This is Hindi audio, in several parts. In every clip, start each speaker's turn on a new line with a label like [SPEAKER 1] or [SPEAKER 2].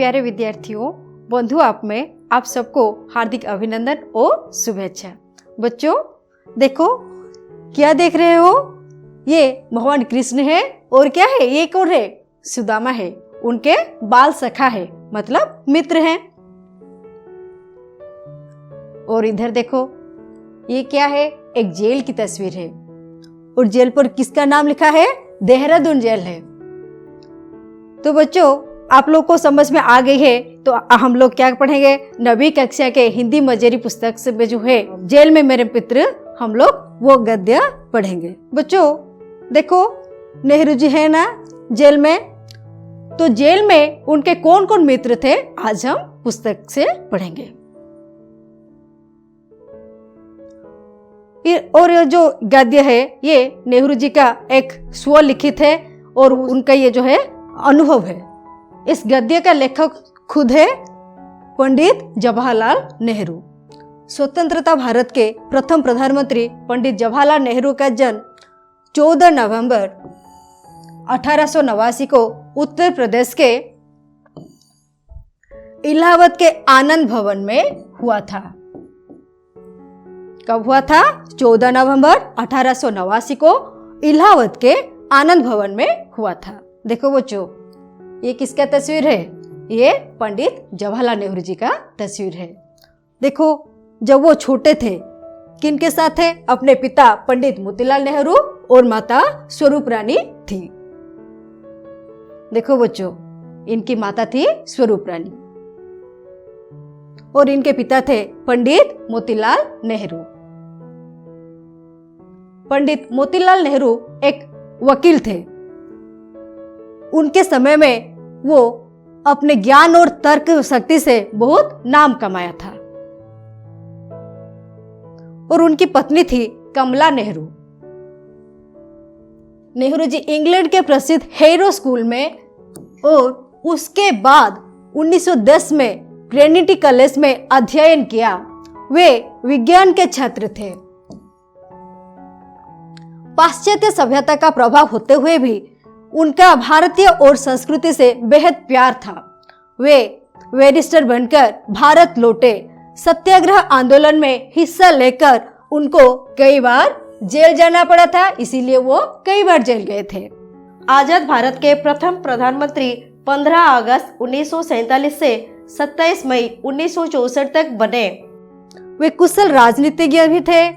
[SPEAKER 1] प्यारे विद्यार्थियों, बंधु आप में आप सबको हार्दिक अभिनंदन और शुभेच्छा। बच्चों देखो, क्या देख रहे हो? ये भगवान कृष्ण है और क्या है? ये कौन है? सुदामा है, उनके बाल सखा है, मतलब मित्र हैं। और इधर देखो, ये क्या है? एक जेल की तस्वीर है और जेल पर किसका नाम लिखा है? देहरादून जेल है। तो बच्चों आप लोग को समझ में आ गई है, तो हम लोग क्या पढ़ेंगे? 9वीं कक्षा के हिंदी मजेरी पुस्तक से जो है जेल में मेरे मित्र, हम लोग वो गद्य पढ़ेंगे। बच्चों देखो, नेहरू जी है ना जेल में, तो जेल में उनके कौन कौन मित्र थे आज हम पुस्तक से पढ़ेंगे। और जो गद्य है ये नेहरू जी का एक स्वलिखित है और उनका ये जो है अनुभव है। इस गद्य का लेखक खुद है पंडित जवाहरलाल नेहरू। स्वतंत्रता भारत के प्रथम प्रधानमंत्री पंडित जवाहरलाल नेहरू का जन्म 14 नवंबर 1889 को उत्तर प्रदेश के इलाहाबाद के आनंद भवन में हुआ था। कब हुआ था? 14 नवंबर 1889 को इलाहाबाद के आनंद भवन में हुआ था। देखो बच्चों, ये किसका तस्वीर है? ये पंडित जवाहरलाल नेहरू जी का तस्वीर है। देखो, जब वो छोटे थे किनके साथ थे? अपने पिता पंडित मोतीलाल नेहरू और माता स्वरूप रानी थी। देखो बच्चों, इनकी माता थी स्वरूप रानी और इनके पिता थे पंडित मोतीलाल नेहरू। पंडित मोतीलाल नेहरू एक वकील थे। उनके समय में वो अपने ज्ञान और तर्क शक्ति से बहुत नाम कमाया था। और उनकी पत्नी थी कमला नेहरू। नेहरू जी इंग्लैंड के प्रसिद्ध हैरो स्कूल में और उसके बाद 1910 में ट्रिनिटी कॉलेज में अध्ययन किया। वे विज्ञान के छात्र थे। पाश्चात्य सभ्यता का प्रभाव होते हुए भी उनका भारतीय और संस्कृति से बेहद प्यार था। वे बैरिस्टर बनकर भारत लौटे। सत्याग्रह आंदोलन में हिस्सा लेकर उनको कई बार जेल जाना पड़ा था, इसीलिए वो कई बार जेल गए थे। आजाद भारत के प्रथम प्रधानमंत्री 15 अगस्त 1947 से 27 मई 1964 तक बने। वे कुशल राजनीतिज्ञ भी थे।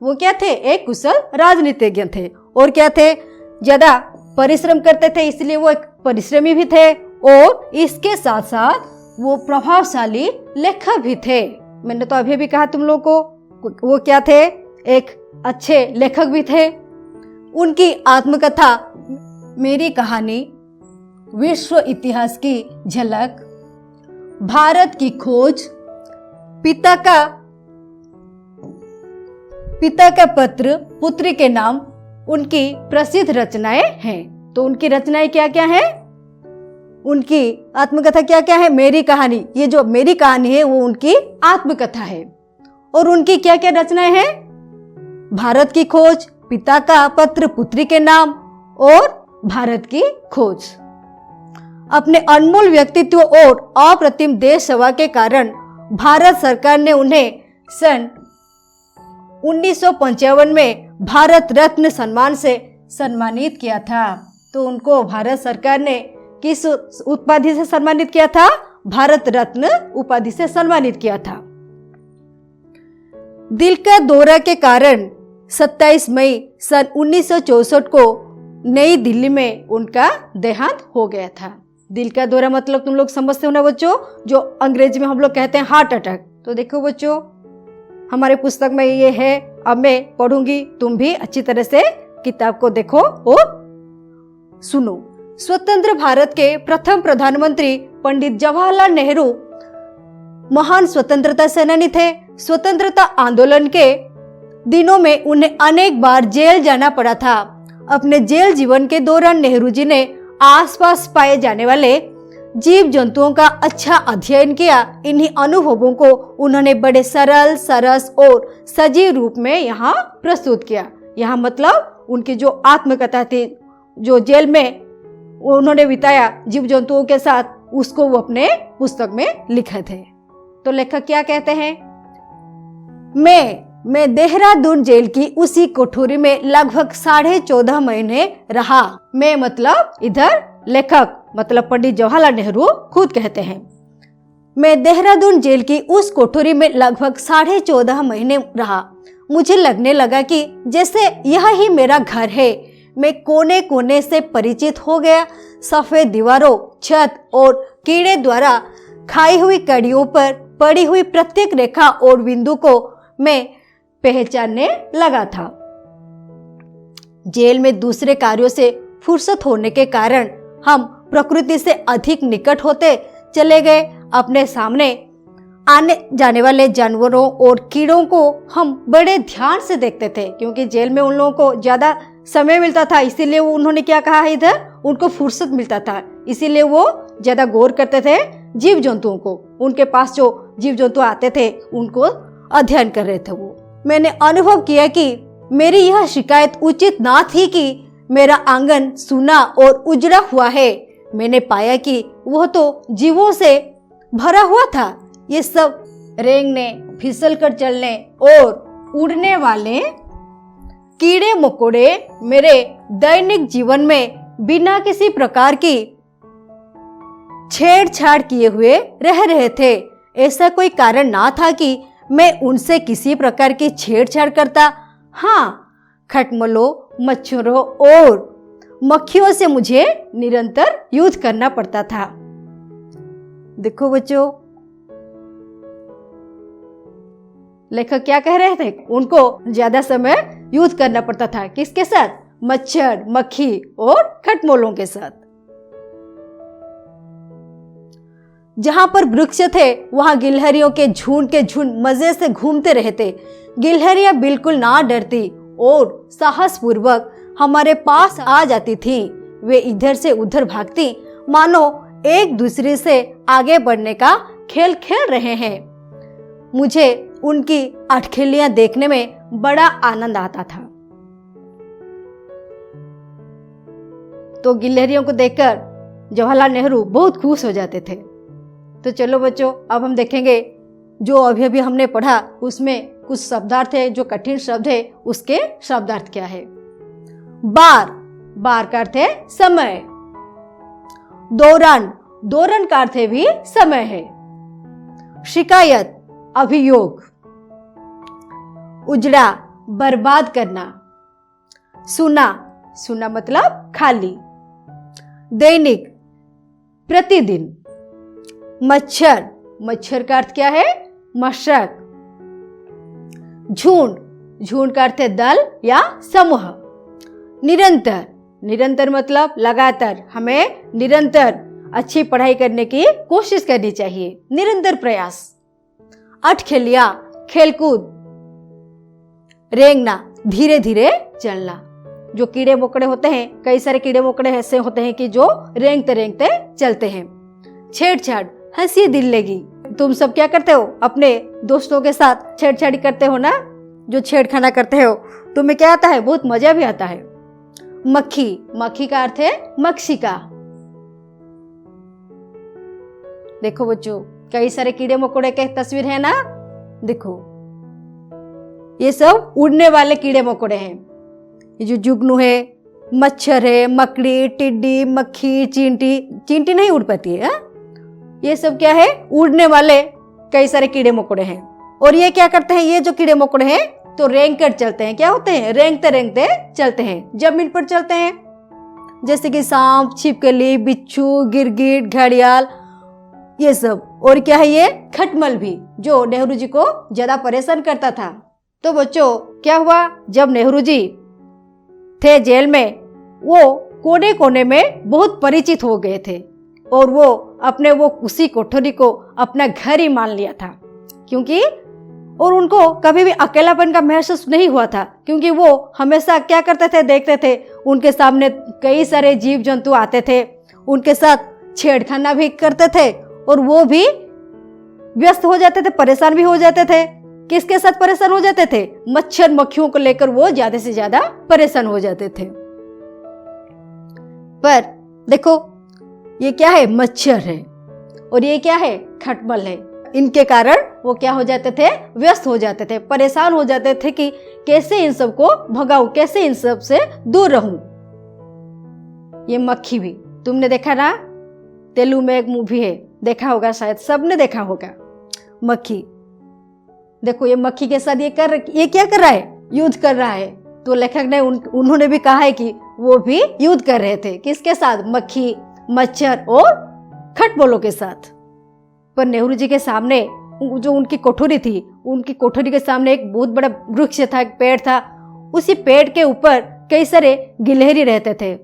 [SPEAKER 1] वो क्या थे? एक कुशल राजनीतिज्ञ थे। और क्या थे? ज्यादा परिश्रम करते थे, इसलिए वो एक परिश्रमी भी थे और इसके साथ साथ वो प्रभावशाली लेखक भी थे। मैंने तो अभी भी कहा तुम लोग को, वो क्या थे? एक अच्छे लेखक भी थे। उनकी आत्मकथा मेरी कहानी, विश्व इतिहास की झलक, भारत की खोज, पिता का पत्र, पुत्री के नाम उनकी प्रसिद्ध रचनाएं हैं। तो उनकी रचनाएं क्या क्या हैं? उनकी आत्मकथा क्या क्या है? मेरी कहानी, ये जो मेरी कहानी है वो उनकी आत्मकथा है। और उनकी क्या क्या रचनाएं हैं? भारत की खोज, पिता का पत्र, पुत्री के नाम और भारत की खोज। अपने अनमोल व्यक्तित्व और अप्रतिम देश सेवा के कारण भारत सरकार ने उन्हें सन 1955 में भारत रत्न सम्मान से सम्मानित किया था। तो उनको भारत सरकार ने किस उपाधि से सम्मानित किया था? भारत रत्न उपाधि से सम्मानित किया था। दिल का दौरा के कारण 27 मई सन 1964 को नई दिल्ली में उनका देहांत हो गया था। दिल का दौरा मतलब तुम लोग समझते हो ना बच्चों, जो अंग्रेजी में हम लोग कहते हैं हार्ट अटैक। तो देखो बच्चों, हमारे पुस्तक में ये है। अब मैं पढ़ूंगी, तुम भी अच्छी तरह से किताब को देखो और सुनो। स्वतंत्र भारत के प्रथम प्रधानमंत्री पंडित जवाहरलाल नेहरू महान स्वतंत्रता सेनानी थे। स्वतंत्रता आंदोलन के दिनों में उन्हें अनेक बार जेल जाना पड़ा था। अपने जेल जीवन के दौरान नेहरू जी ने आसपास पाए जाने वाले जीव जंतुओं का अच्छा अध्ययन किया। इन्हीं अनुभवों को उन्होंने बड़े सरल, सरस और सजीव रूप में यहाँ प्रस्तुत किया। यहाँ मतलब उनकी जो आत्मकथा थी, जो जेल में उन्होंने बिताया जीव जंतुओं के साथ, उसको वो अपने पुस्तक में लिखे थे। तो लेखक क्या कहते हैं, मैं देहरादून जेल की उसी कोठरी में लगभग 14.5 महीने रहा। मैं मतलब इधर लेखक मतलब पंडित जवाहरलाल नेहरू खुद कहते हैं, मैं देहरादून जेल की उस कोठरी में लगभग 14.5 महीने रहा। मुझे लगने लगा कि जैसे यह ही मेरा घर है। मैं कोने कोने से परिचित हो गया। सफेद दीवारों, छत और कीड़े द्वारा खाई हुई कड़ियों पर पड़ी हुई प्रत्येक रेखा और बिंदु को मैं पहचानने लगा था। जेल में दूसरे कार्यों से फुर्सत होने के कारण हम प्रकृति से अधिक निकट होते चले गए। अपने सामने आने जाने वाले जानवरों और कीड़ों को हम बड़े ध्यान से देखते थे, क्योंकि जेल में उन लोगों को ज्यादा समय मिलता था, इसीलिए उन्होंने क्या कहा है, इधर उनको फुर्सत मिलता था, इसीलिए वो ज्यादा गौर करते थे जीव जंतुओं को। उनके पास जो जीव जंतु आते थे उनको अध्ययन कर रहे थे वो। मैंने अनुभव किया कि मेरी यह शिकायत उचित ना थी कि मेरा आंगन सूना और उजड़ा हुआ है। मैंने पाया कि वह तो जीवों से भरा हुआ था। ये सब रेंगने, फिसल कर चलने और उड़ने वाले कीड़े मकोड़े मेरे दैनिक जीवन में बिना किसी प्रकार की छेड़छाड़ किए हुए रह रहे थे। ऐसा कोई कारण ना था कि मैं उनसे किसी प्रकार की छेड़छाड़ करता। हाँ, खटमलों, मच्छरों और मक्खियों से मुझे निरंतर युद्ध करना पड़ता था। देखो बच्चों, लेखक क्या कह रहे थे, उनको ज्यादा समय युद्ध करना पड़ता था। किसके साथ? मच्छर, मक्खी और खटमलों के साथ। जहां पर वृक्ष थे वहां गिलहरियों के झुंड मजे से घूमते रहते। गिलहरियां बिल्कुल ना डरती और साहस पूर्वक हमारे पास आ जाती थी। वे इधर से उधर भागती, मानो एक दूसरे से आगे बढ़ने का खेल खेल रहे हैं। मुझे उनकी अटखेलियां देखने में बड़ा आनंद आता था। तो गिलहरियों को देखकर जवाहरलाल नेहरू बहुत खुश हो जाते थे। तो चलो बच्चों, अब हम देखेंगे जो अभी हमने पढ़ा उसमें कुछ शब्दार्थ है, जो कठिन शब्द है उसके शब्दार्थ क्या है। बार का अर्थ है समय। दौरान का अर्थ है भी समय है। शिकायत, अभियोग। उजड़ा, बर्बाद करना। सुना मतलब खाली। दैनिक, प्रतिदिन। मच्छर का अर्थ क्या है? मशक। झुंड का अर्थ है दल या समूह। निरंतर मतलब लगातार। हमें निरंतर अच्छी पढ़ाई करने की कोशिश करनी चाहिए, निरंतर प्रयास। अटखेलियां, खेलकूद। रेंगना, धीरे धीरे चलना। जो कीड़े मकोड़े होते हैं, कई सारे कीड़े मकोड़े ऐसे होते हैं कि जो रेंगते चलते हैं। छेड़छाड़, हंसी दिल लगी। तुम सब क्या करते हो? अपने दोस्तों के साथ छेड़छाड़ी करते हो ना, जो छेड़खाना करते हो, तुम्हें क्या आता है? बहुत मजा भी आता है। मक्खी का अर्थ है मक्षिका। देखो बच्चों, कई सारे कीड़े मकोड़े के तस्वीर है ना, देखो ये सब उड़ने वाले कीड़े मकोड़े हैं। ये जो जुगनू है, मच्छर है, मकड़ी, टिड्डी, मक्खी, चींटी नहीं उड़ पाती है। ये सब क्या है? उड़ने वाले कई सारे कीड़े मकोड़े हैं। और ये क्या करते हैं? ये जो कीड़े मकोड़े हैं तो रेंग कर चलते हैं। क्या होते हैं? रेंगते चलते हैं, जमीन पर चलते हैं। जैसे कि सांप, छिपकली, बिच्छू, गिरगिट, घड़ियाल, ये सब। और क्या है? ये खटमल भी, जो नेहरू जी को ज्यादा परेशान करता था। तो बच्चों, क्या हुआ? जब नेहरू जी थे जेल में, वो कोने कोने में बहुत परिचित हो गए थे और वो अपने उसी कोठरी को अपना घर ही मान लिया था। क्योंकि और उनको कभी भी अकेलापन का महसूस नहीं हुआ था, क्योंकि वो हमेशा क्या करते थे? देखते थे उनके सामने कई सारे जीव जंतु आते थे, उनके साथ छेड़खाना भी करते थे और वो भी व्यस्त हो जाते थे, परेशान भी हो जाते थे। किसके साथ परेशान हो जाते थे? मच्छर मक्खियों को लेकर वो ज्यादा से ज्यादा परेशान हो जाते थे। पर देखो, ये क्या है? मच्छर है। और ये क्या है, खटमल है। इनके कारण वो क्या हो जाते थे, व्यस्त हो जाते थे, परेशान हो जाते थे कि कैसे इन सबको भगाऊं, कैसे इन सब से दूर रहूं। ये मक्खी भी तुमने देखा ना, तेलुगु में एक मूवी है, देखा होगा, शायद सबने देखा होगा। मक्खी देखो, ये मक्खी के साथ ये क्या कर रहा है, युद्ध कर रहा है। तो लेखक ने उन्होंने भी कहा है कि वो भी युद्ध कर रहे थे, किसके साथ, मक्खी, मच्छर और खटमलों के साथ। पर नेहरू जी के सामने जो उनकी कोठरी थी, उनकी कोठरी के सामने एक बहुत बड़ा वृक्ष था, एक पेड़ था। उसी पेड़ के ऊपर कई सारे गिलहरी रहते थे।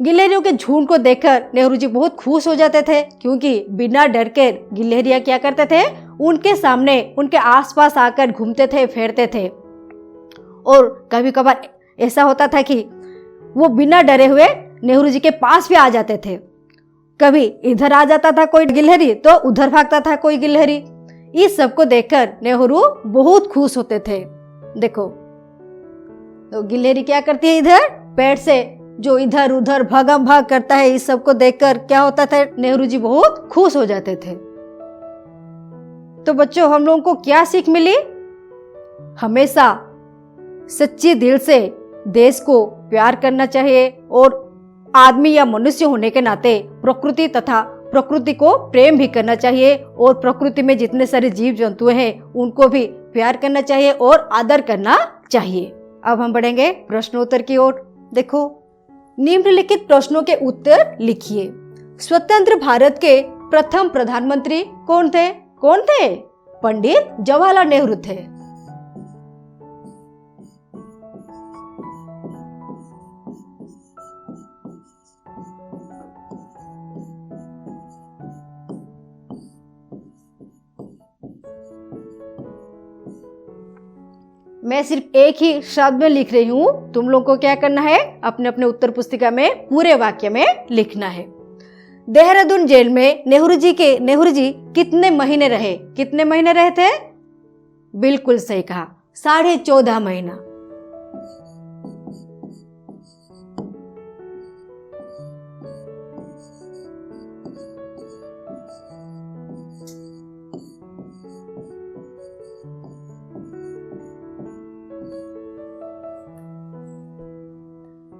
[SPEAKER 1] गिलहरियों के झुंड को देखकर नेहरू जी बहुत खुश हो जाते थे, क्योंकि बिना डर के गिलहरियां क्या करते थे, उनके सामने, उनके आसपास आकर घूमते थे, फेरते थे। और कभी कभार ऐसा होता था कि वो बिना डरे हुए नेहरू जी के पास भी आ जाते थे। कभी इधर आ जाता था कोई गिलहरी, तो उधर भागता था कोई गिलहरी। इस सब को देखकर नेहरू बहुत खुश होते थे। देखो, तो गिलहरी क्या करती है, इधर पेड़ से जो इधर उधर भागम भाग करता है, इस सब को देखकर क्या होता था, नेहरू जी बहुत खुश हो जाते थे। तो बच्चों, हम लोगों को क्या सीख मिली, हमेशा सच्चे दिल से देश को प्यार करना चाहिए और आदमी या मनुष्य होने के नाते प्रकृति तथा प्रकृति को प्रेम भी करना चाहिए, और प्रकृति में जितने सारे जीव जंतु हैं उनको भी प्यार करना चाहिए और आदर करना चाहिए। अब हम बढ़ेंगे प्रश्नोत्तर की ओर। देखो, निम्नलिखित प्रश्नों के उत्तर लिखिए। स्वतंत्र भारत के प्रथम प्रधानमंत्री कौन थे? पंडित जवाहरलाल नेहरू थे। मैं सिर्फ एक ही शब्द में लिख रही हूँ, तुम लोग को क्या करना है, अपने अपने उत्तर पुस्तिका में पूरे वाक्य में लिखना है। देहरादून जेल में नेहरू जी कितने महीने रहे थे? बिल्कुल सही कहा, 14.5 महीना।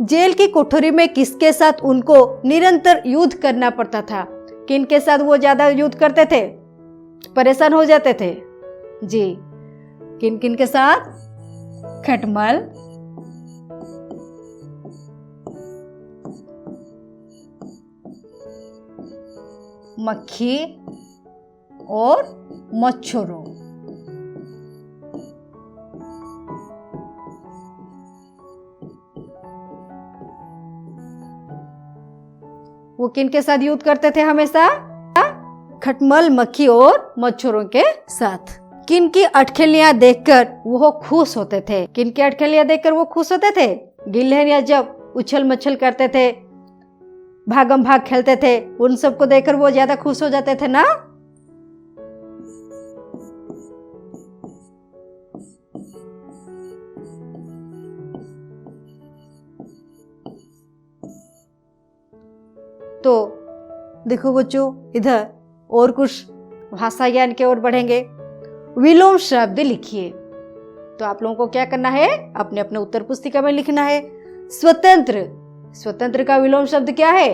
[SPEAKER 1] जेल की कोठरी में किसके साथ उनको निरंतर युद्ध करना पड़ता था? किनके साथ वो ज्यादा युद्ध करते थे, परेशान हो जाते थे? जी, किन किन के साथ? खटमल, मक्खी और मच्छरों। वो किन के साथ युद्ध करते थे हमेशा? खटमल, मक्खी और मच्छरों के साथ। किन की अटखेलियां देखकर वो खुश होते थे? किन की अटखेलियां देखकर वो खुश होते थे? गिलहरियां जब उछल मच्छल करते थे, भागम भाग खेलते थे, उन सबको देखकर वो ज्यादा खुश हो जाते थे ना। तो देखो बच्चों, इधर और कुछ भाषा ज्ञान की ओर बढ़ेंगे। विलोम शब्द लिखिए। तो आप लोगों को क्या करना है, अपने अपने उत्तर पुस्तिका में लिखना है। स्वतंत्र का विलोम शब्द क्या है?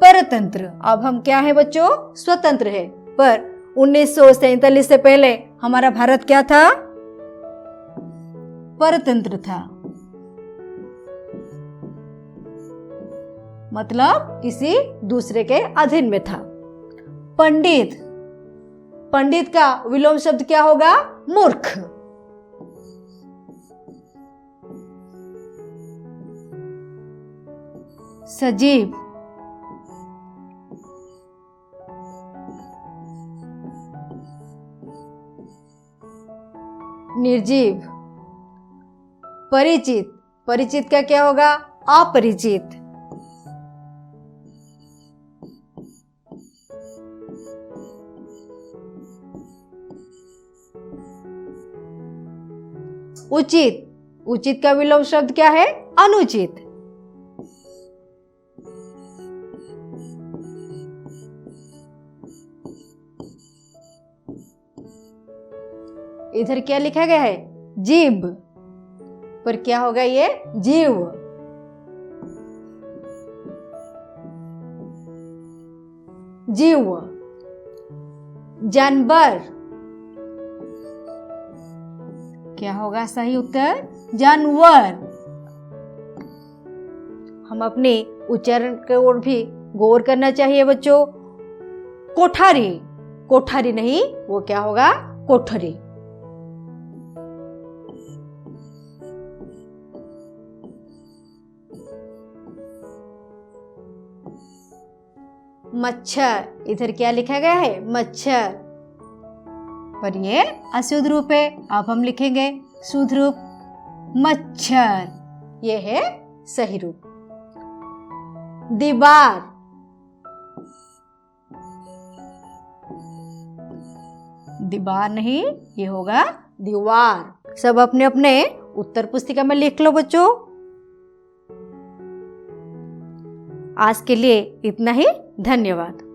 [SPEAKER 1] परतंत्र। अब हम क्या है बच्चों? स्वतंत्र है। पर 1947 से पहले हमारा भारत क्या था? परतंत्र था, मतलब किसी दूसरे के अधीन में था। पंडित का विलोम शब्द क्या होगा? मूर्ख। सजीव, निर्जीव। परिचित का क्या होगा? अपरिचित। उचित का विलोम शब्द क्या है? अनुचित। इधर क्या लिखा गया है? जीभ। पर क्या होगा ये? जीव। जीव। जानवर। क्या होगा सही उत्तर? जानवर। हम अपने उच्चारण की ओर भी गौर करना चाहिए बच्चों। कोठारी, कोठारी नहीं, वो क्या होगा? कोठरी। मच्छर, इधर क्या लिखा गया है? मच्छर। पर ये अशुद्ध रूप है, अब हम लिखेंगे शुद्ध रूप, मच्छर। ये है सही रूप। दीवार। दीवार नहीं, ये होगा दीवार। सब अपने अपने उत्तर पुस्तिका में लिख लो बच्चों। आज के लिए इतना ही। धन्यवाद।